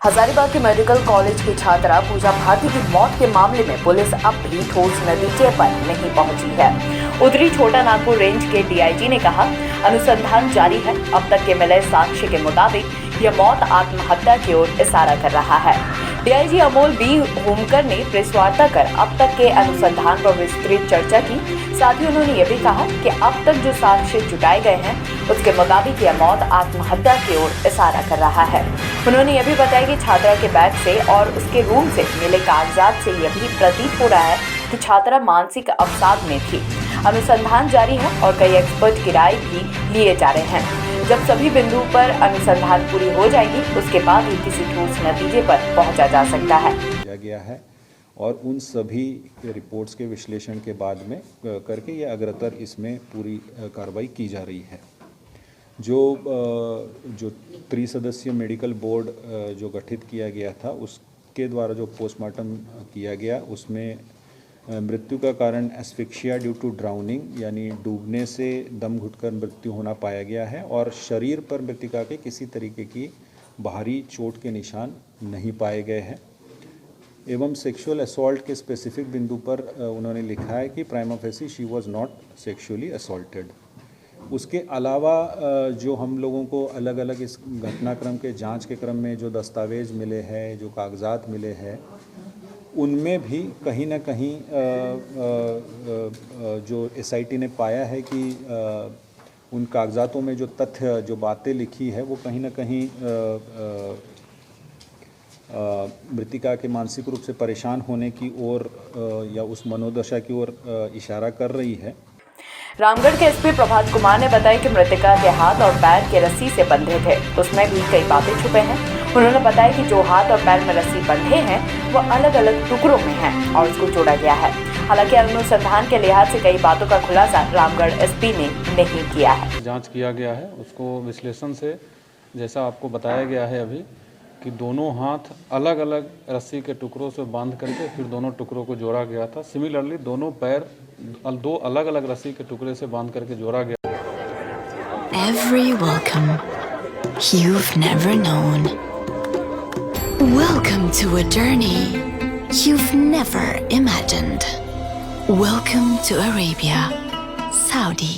हजारीबाग के medical college की छात्रा पूजा भारती की मौत के मामले में पुलिस अब भी ठोस नतीजे पर नहीं पहुंची है। उधरी छोटा नागपुर रेंज के डीआईजी ने कहा, अनुसंधान जारी है। अब तक के मिले साक्ष्य के मुताबिक यह मौत आत्महत्या की ओर इशारा कर रहा है। डीआईजी अमोल बी होमकर ने प्रेस वार्ता कर अब तक के अनुसंधान पर विस्तृत चर्चा की। साथ ही उन्होंने यह भी कहा कि अब तक जो साक्ष्य जुटाए गए हैं उसके मुताबिक यह मौत आत्महत्या की ओर इशारा कर रहा है। उन्होंने यह भी बताया कि छात्रा के बैग से और उसके रूम से मिले कागजात से यह भी प्रतीत हो रहा है कि छात्रा मानसिक अवसाद में थी। अनुसंधान जारी है और कई एक्सपर्ट की राय भी लिए जा रहे हैं। जब सभी बिंदु पर अनुसंधान पूरी हो जाएगी उसके बाद ही किसी ठोस नतीजे पर पहुंचा जा सकता है। किया गया है और उन सभी रिपोर्ट्स के विश्लेषण के बाद में करके ये अग्रतर इसमें पूरी कार्रवाई की जा रही है। जो त्रिसदस्यीय मेडिकल बोर्ड जो गठित किया गया था उसके द्वारा जो पोस्टमार्टम किया गया उसमें मृत्यु का कारण एस्फिक्सिया ड्यू टू ड्राउनिंग यानी डूबने से दम घुटकर मृत्यु होना पाया गया है और शरीर पर मृतिका के किसी तरीके की बाहरी चोट के निशान नहीं पाए गए हैं। एवं सेक्सुअल असॉल्ट के स्पेसिफिक बिंदु पर उन्होंने लिखा है कि prima facie she was not sexually assaulted. उसके अलावा जो हम लोगों को अलग अलग इस घटनाक्रम के जांच के क्रम में जो दस्तावेज मिले हैं, जो कागजात मिले हैं, उनमें भी कहीं ना कहीं जो एसआईटी ने पाया है कि उन कागजातों में जो तथ्य जो बातें लिखी है वो कहीं ना कहीं मृतिका के मानसिक रूप से परेशान होने की ओर या उस मनोदशा की ओर इशारा कर रही है। रामगढ़ के एसपी प्रभात कुमार ने बताया कि मृतिका के हाथ और पैर के रस्सी से बंधे थे, उसमें भी कई बातें छुपे हैं। उन्होंने बताया कि जो हाथ और पैर में रस्सी बंधे हैं वो अलग अलग टुकड़ों में हैं और उसको जोड़ा गया है। हालांकि अनुसंधान के लिहाज से कई बातों का खुलासा रामगढ़ एसपी ने नहीं किया है। जांच किया गया है, उसको विश्लेषण से जैसा आपको बताया गया है अभी कि दोनों हाथ अलग अलग रस्सी के टुकड़ों से बांध करके फिर दोनों टुकड़ों को जोड़ा गया था। सिमिलरली दोनों पैर दो अलग अलग रस्सी के टुकड़े से बांध करके जोड़ा गया। Every welcome you've never known. Welcome to a journey you've never imagined. Welcome to Arabia, Saudi.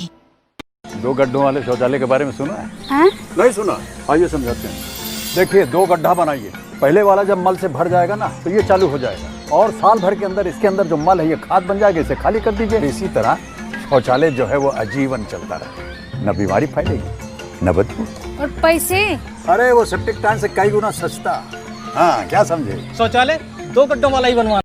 दो गड्ढों वाले शौचालय के बारे में सुना है? हाँ? नहीं सुना? आइए समझाते हैं। देखिए, दो गड्ढा बनाइए। पहले वाला जब मल से भर जाएगा ना तो ये चालू हो जाएगा और साल भर के अंदर इसके अंदर जो मल है ये खाद बन जाएगा, इसे खाली कर दीजिए। इसी तरह शौचालय जो है वो आजीवन चलता रहे, न बीमारी फैलेगी न बदबू। और पैसे? अरे वो सेप्टिक टैंक से कई गुना सस्ता। हाँ, क्या समझे? शौचालय दो गड्ढों वाला ही बनवा।